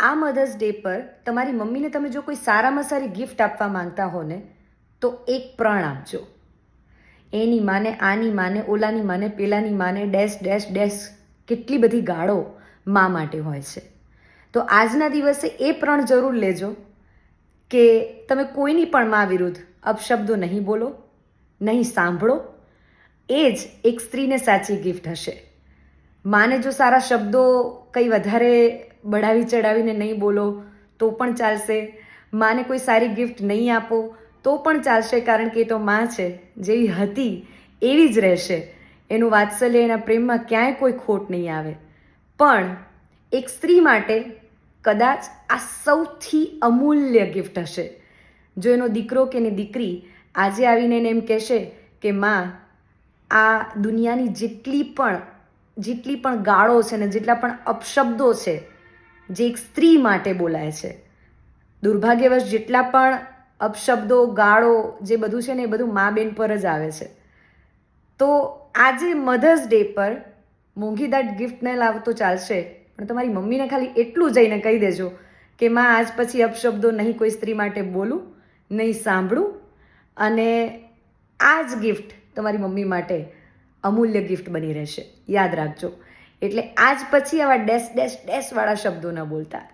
આ mothers day પર તમારી મમ્મીને તમે જો કોઈ સારામાં સારી ગિફ્ટ આપવા માંગતા હો ને તો એક પ્રણ આપજો. એની માને, આની માને, ઓલાની માને, પેલાની માને, ડેશ ડેશ ડેશ કેટલી બધી ગાળો મા માટે હોય છે. તો આજના દિવસે એ પ્રણ જરૂર લેજો કે તમે કોઈની પણ મા વિરુદ્ધ અપશબ્દો નહીં બોલો, નહીં સાંભળો. એ જ એક સ્ત્રીને સાચી ગિફ્ટ હશે. માને જો સારા શબ્દો કંઈ વધારે બઢાવી ચડાવીને નહીં બોલો તો પણ ચાલશે. માને કોઈ સારી ગિફ્ટ નહીં આપો તો પણ ચાલશે, કારણ કે એ તો માં છે, જેવી હતી એવી જ રહેશે. એનું વાત્સલ્ય, એના પ્રેમમાં ક્યાંય કોઈ ખોટ નહીં આવે. પણ એક સ્ત્રી માટે કદાચ આ સૌથી અમૂલ્ય ગિફ્ટ હશે. જો એનો દીકરો કે એની દીકરી આજે આવીને એને એમ કહેશે કે માં, આ દુનિયાની જેટલી પણ ગાળો છે ને જેટલા પણ અપશબ્દો છે જે એક સ્ત્રી માટે બોલાય છે, દુર્ભાગ્યવશ જેટલા પણ અપશબ્દો, ગાળો જે બધું છે ને એ બધું મા બેન પર જ આવે છે. તો આજે મધર્સ ડે પર મોંઘીદાટ ગિફ્ટ ન લાવતો ચાલશે, પણ તમારી મમ્મીને ખાલી એટલું જઈને કહી દેજો કે માં, આજ પછી અપશબ્દો નહીં કોઈ સ્ત્રી માટે બોલું, નહીં સાંભળું. અને આ જ ગિફ્ટ તમારી મમ્મી માટે અમૂલ્ય ગિફ્ટ બની રહેશે. યાદ રાખજો. એટલે આજ પછી આવા ડેશ ડેશ ડેશવાળા શબ્દો ન બોલતા.